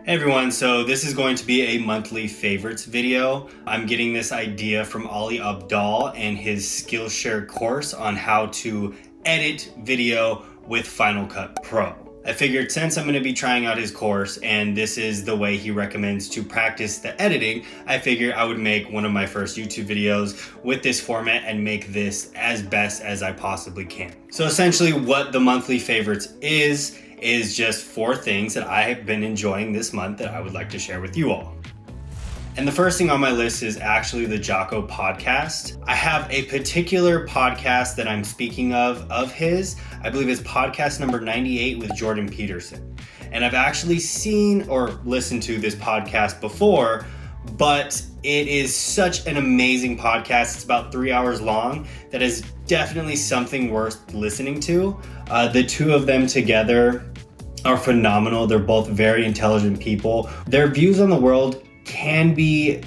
Hey everyone, so this is going to be a monthly favorites video. I'm getting this idea from Ali Abdal and his Skillshare course on how to edit video with Final Cut Pro. I figured since I'm going to be trying out his course and this is the way he recommends to practice the editing, I figured I would make one of my first YouTube videos with this format and make this as best as I possibly can. So essentially what the monthly favorites is just 4 things that I have been enjoying this month that I would like to share with you all. And the first thing on my list is actually the Jocko Podcast. I have a particular podcast that I'm speaking of his. I believe it's podcast number 98 with Jordan Peterson. And I've actually seen or listened to this podcast before, but it is such an amazing podcast. It's about 3 hours long. That is definitely something worth listening to. The two of them together are phenomenal. They're both very intelligent people. Their views on the world can be,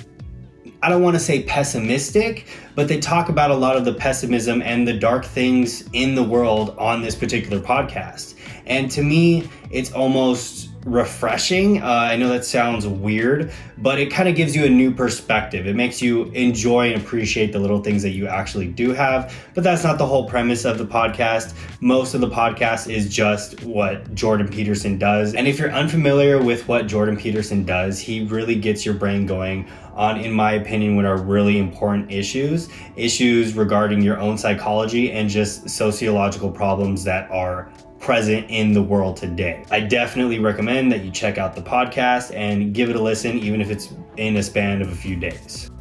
I don't want to say pessimistic, but they talk about a lot of the pessimism and the dark things in the world on this particular podcast. And to me, it's almost refreshing. I know that sounds weird, but it kind of gives you a new perspective. It makes you enjoy and appreciate the little things that you actually do have, but that's not the whole premise of the podcast. Most of the podcast is just what Jordan Peterson does. And if you're unfamiliar with what Jordan Peterson does, he really gets your brain going on, in my opinion, what are really important issues regarding your own psychology and just sociological problems that are present in the world today. I definitely recommend that you check out the podcast and give it a listen, even if it's in a span of a few days.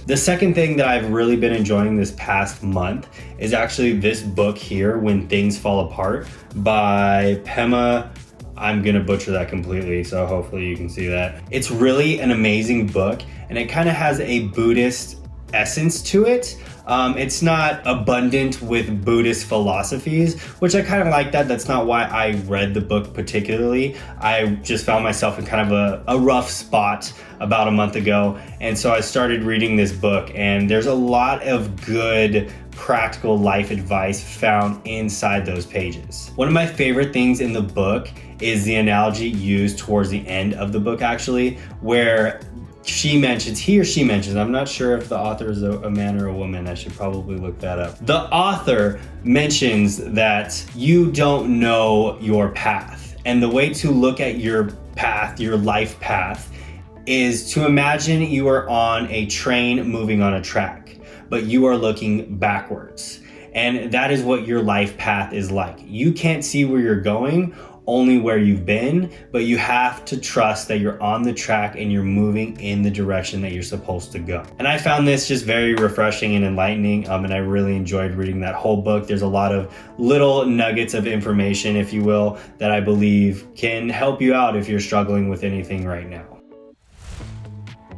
The second thing that I've really been enjoying this past month is actually this book here, When Things Fall Apart, by Pema. I'm gonna butcher that completely, so hopefully you can see that. It's really an amazing book, and it kind of has a Buddhist essence to it. It's not abundant with Buddhist philosophies, which I kind of like that. That's not why I read the book particularly. I just found myself in kind of a rough spot about a month ago. And so I started reading this book, and there's a lot of good practical life advice found inside those pages. One of my favorite things in the book is the analogy used towards the end of the book, actually, where he or she mentions, I'm not sure if the author is a man or a woman, I should probably look that up. The author mentions that you don't know your path. And the way to look at your path, your life path, is to imagine you are on a train moving on a track, but you are looking backwards. And that is what your life path is like. You can't see where you're going, only where you've been, but you have to trust that you're on the track and you're moving in the direction that you're supposed to go. And I found this just very refreshing and enlightening, and I really enjoyed reading that whole book. There's a lot of little nuggets of information, if you will, that I believe can help you out if you're struggling with anything right now.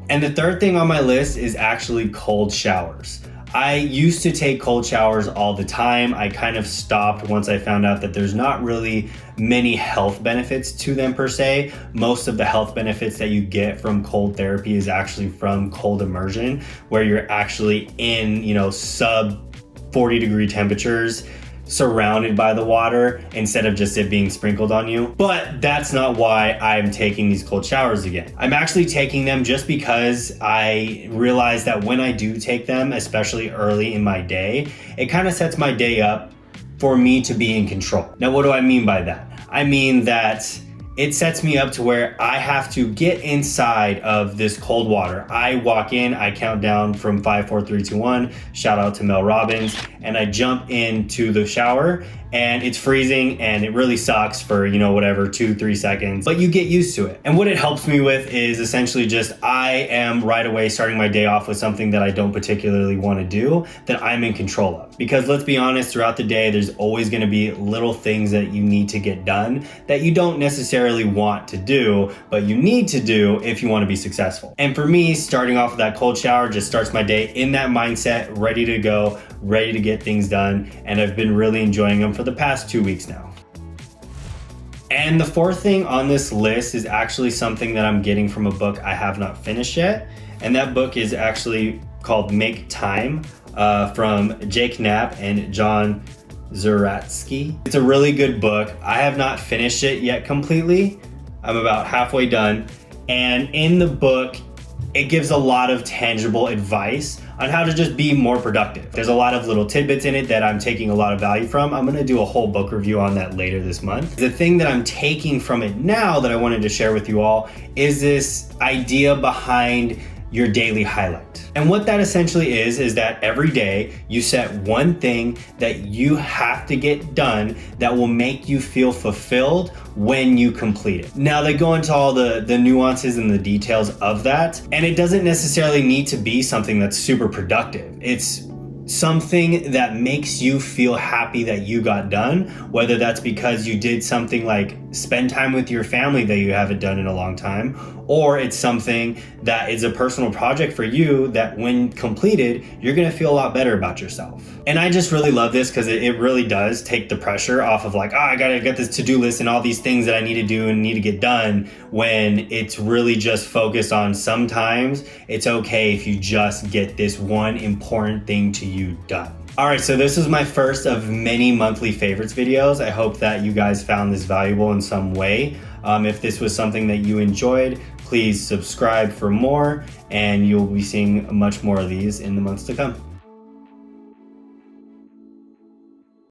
And the third thing on my list is actually cold showers. I used to take cold showers all the time. I kind of stopped once I found out that there's not really many health benefits to them per se. Most of the health benefits that you get from cold therapy is actually from cold immersion, where you're actually in, sub 40 degree temperatures, surrounded by the water instead of just it being sprinkled on you. But that's not why I'm taking these cold showers again. I'm actually taking them just because I realize that when I do take them, especially early in my day, it kind of sets my day up for me to be in control. Now, what do I mean by that? I mean that it sets me up to where I have to get inside of this cold water. I walk in, I count down from 5, 4, 3, 2, 1, shout out to Robbins, and I jump into the shower, and it's freezing and it really sucks for, 2-3 seconds, but you get used to it. And what it helps me with is essentially just, I am right away starting my day off with something that I don't particularly want to do, that I'm in control of. Because let's be honest, throughout the day, there's always going to be little things that you need to get done that you don't necessarily want to do, but you need to do if you want to be successful. And for me, starting off with that cold shower just starts my day in that mindset, ready to go, ready to get things done. And I've been really enjoying them for the past 2 weeks now. And the fourth thing on this list is actually something that I'm getting from a book I have not finished yet. And that book is actually called Make Time, from Knapp and John Zeratsky. It's a really good book. I have not finished it yet completely. I'm about halfway done. And in the book, it gives a lot of tangible advice on how to just be more productive. There's a lot of little tidbits in it that I'm taking a lot of value from. I'm gonna do a whole book review on that later this month. The thing that I'm taking from it now that I wanted to share with you all is this idea behind your daily highlight. And what that essentially is that every day you set one thing that you have to get done that will make you feel fulfilled when you complete it. Now they go into all the nuances and the details of that, and it doesn't necessarily need to be something that's super productive. It's something that makes you feel happy that you got done, whether that's because you did something like spend time with your family that you haven't done in a long time, or it's something that is a personal project for you that when completed, you're gonna feel a lot better about yourself. And I just really love this because it really does take the pressure off of like, oh, I gotta get this to-do list and all these things that I need to do and need to get done, when it's really just focused on sometimes it's okay if you just get this one important thing to you done. All right, so this is my first of many monthly favorites videos. I hope that you guys found this valuable in some way. If this was something that you enjoyed, please subscribe for more, and you'll be seeing much more of these in the months to come.